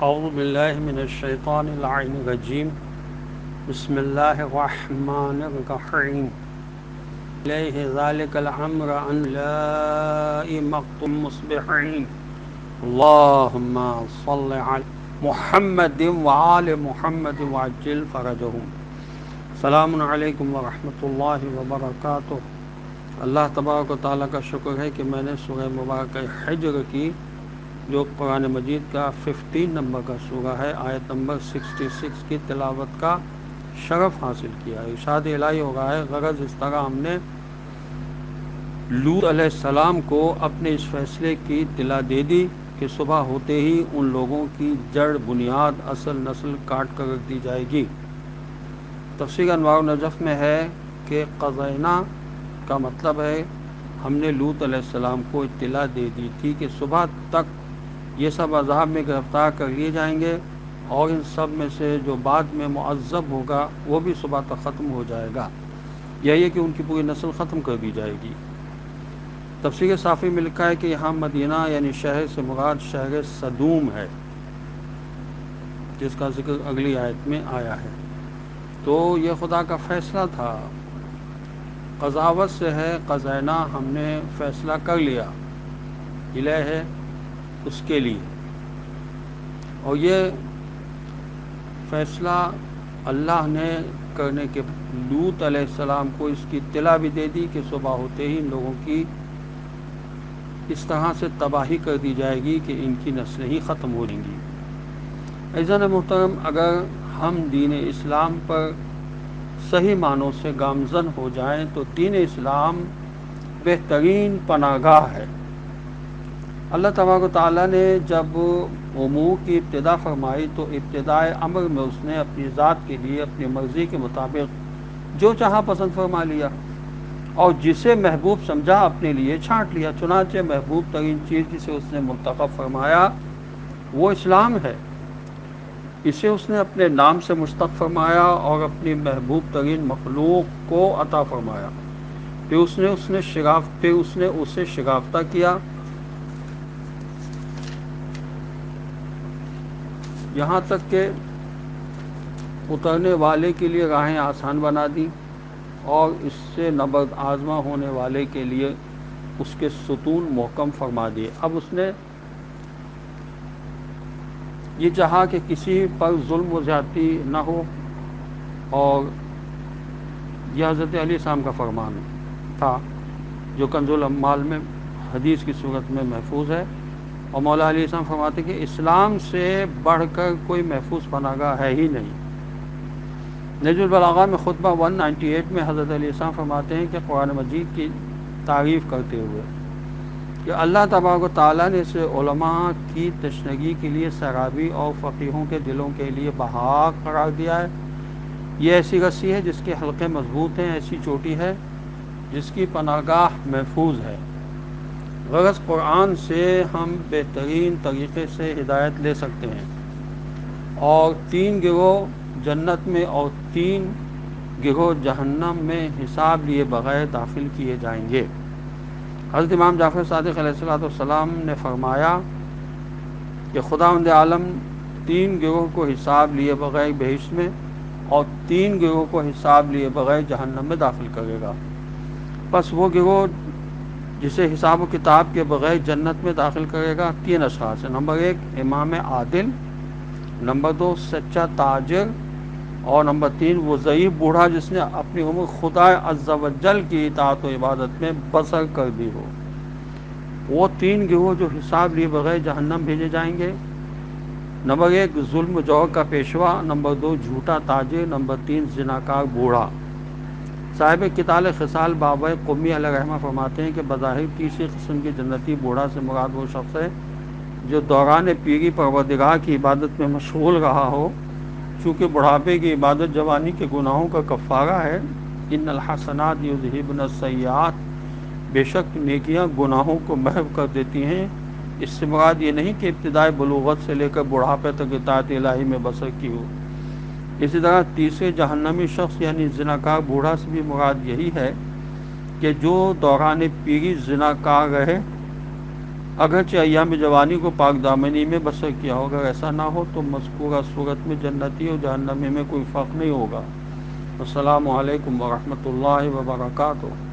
اعوذ باللہ من الشیطان اللعین الرجیم بسم اللہ الرحمن الرحیم الیہ ذالک الامر ان لا مقتم مصبحین اللہم صل علی محمد وآل محمد وعجل فرجہم۔ السلام علیکم ورحمۃ اللہ وبرکاتہ۔ اللہ تبارک و تعالیٰ کا شکر ہے کہ میں نے سورہ مبارکہ حجر کی جو قرآن مجید کا 15 نمبر کا سورہ ہے، آیت نمبر 66 کی تلاوت کا شرف حاصل کیا۔ ارشاد الہی ہو رہا ہے، غرض اس طرح ہم نے لوط علیہ السلام کو اپنے اس فیصلے کی اطلاع دے دی کہ صبح ہوتے ہی ان لوگوں کی جڑ بنیاد اصل نسل کاٹ کر رکھ دی جائے گی۔ تفسیر انوار النجف میں ہے کہ قضینا کا مطلب ہے ہم نے لوط علیہ السلام کو اطلاع دے دی تھی کہ صبح تک یہ سب عذاب میں گرفتار کر لیے جائیں گے، اور ان سب میں سے جو بعد میں معذب ہوگا وہ بھی صبح تک ختم ہو جائے گا۔ یہی ہے کہ ان کی پوری نسل ختم کر دی جائے گی۔ تفسیر صافی میں لکھا ہے کہ یہاں مدینہ یعنی شہر سے مراد شہر صدوم ہے، جس کا ذکر اگلی آیت میں آیا ہے۔ تو یہ خدا کا فیصلہ تھا، قضاوت سے ہے، قضینا ہم نے فیصلہ کر لیا، الہ ہے اس کے لیے، اور یہ فیصلہ اللہ نے کرنے کے لوط علیہ السلام کو اس کی اطلاع بھی دے دی کہ صبح ہوتے ہی ان لوگوں کی اس طرح سے تباہی کر دی جائے گی کہ ان کی نسلیں ہی ختم ہو جائیں گی۔ عزیزان محترم، اگر ہم دین اسلام پر صحیح معنوں سے گامزن ہو جائیں تو دین اسلام بہترین پناہ گاہ ہے۔ اللہ تبارک و تعالیٰ نے جب امور کی ابتدا فرمائی تو ابتدائے امر میں اس نے اپنی ذات کے لیے اپنی مرضی کے مطابق جو چاہا پسند فرما لیا، اور جسے محبوب سمجھا اپنے لیے چھانٹ لیا۔ چنانچہ محبوب ترین چیز جسے اس نے منتخب فرمایا وہ اسلام ہے۔ اسے اس نے اپنے نام سے مشتق فرمایا اور اپنی محبوب ترین مخلوق کو عطا فرمایا۔ پھر اس نے اسے شگافتہ کیا، یہاں تک کہ اترنے والے کے لیے راہیں آسان بنا دی، اور اس سے نبرد آزما ہونے والے کے لیے اس کے ستون محکم فرما دیے۔ اب اس نے یہ چاہا کہ کسی پر ظلم و زیادتی نہ ہو، اور یہ حضرت علی السلام کا فرمان تھا جو کنز الاموال میں حدیث کی صورت میں محفوظ ہے، اور مولا علیہ السلام فرماتے کہ اسلام سے بڑھ کر کوئی محفوظ پناہ گاہ ہے ہی نہیں۔ نہج البلاغہ میں خطبہ 198 میں حضرت علیہ السلام فرماتے ہیں کہ قرآن مجید کی تعریف کرتے ہوئے کہ اللہ تبارک و تعالیٰ نے اسے علماء کی تشنگی کے لیے سرابی اور فقیہوں کے دلوں کے لیے بہار قرار دیا ہے۔ یہ ایسی رسی ہے جس کے حلقے مضبوط ہیں، ایسی چوٹی ہے جس کی پناہ گاہ محفوظ ہے۔ غرض قرآن سے ہم بہترین طریقے سے ہدایت لے سکتے ہیں، اور 3 گروہ جنت میں اور 3 گروہ جہنم میں حساب لیے بغیر داخل کیے جائیں گے۔ حضرت امام جعفر صادق علیہ السلام نے فرمایا کہ خداوند عالم 3 گروہ کو حساب لیے بغیر بہشت میں اور 3 گروہ کو حساب لیے بغیر جہنم میں داخل کرے گا۔ پس وہ گروہ جسے حساب و کتاب کے بغیر جنت میں داخل کرے گا 3 اشخاص ہیں۔ نمبر 1 امام عادل، نمبر 2 سچا تاجر، اور نمبر 3 وہ ضعیف بوڑھا جس نے اپنی عمر خدا عز و جل کی اطاعت و عبادت میں بسر کر دی ہو۔ وہ 3 گروہ جو حساب لیے بغیر جہنم بھیجے جائیں گے، نمبر 1 ظلم و جور کا پیشوا، نمبر 2 جھوٹا تاجر، نمبر 3 زناکار بوڑھا۔ صاحب کتاب خصال بابا قمی علیہ رحمہ فرماتے ہیں کہ بظاہر تیسری قسم کے جنتی بوڑھا سے مراد وہ شخص ہے جو دوران پیری پروردگار کی عبادت میں مشغول رہا ہو، چونکہ بڑھاپے کی عبادت جوانی کے گناہوں کا کفارہ ہے۔ ان الحسنات یذہبن السیئات، بے شک نیکیاں گناہوں کو محو کر دیتی ہیں۔ اس سے مراد یہ نہیں کہ ابتدائی بلوغت سے لے کر بڑھاپے تک اطاعت الہی میں بسر کی ہو۔ اسی طرح تیسرے جہنمی شخص یعنی زناکار بوڑھا سے بھی مراد یہی ہے کہ جو دوران پیری زناکار رہے اگرچہ ایام جوانی کو پاک دامنی میں بسر کیا ہو، اگر ایسا نہ ہو تو مذکورہ صورت میں جنتی اور جہنمی میں کوئی فرق نہیں ہوگا۔ السلام علیکم ورحمۃ اللہ وبرکاتہ۔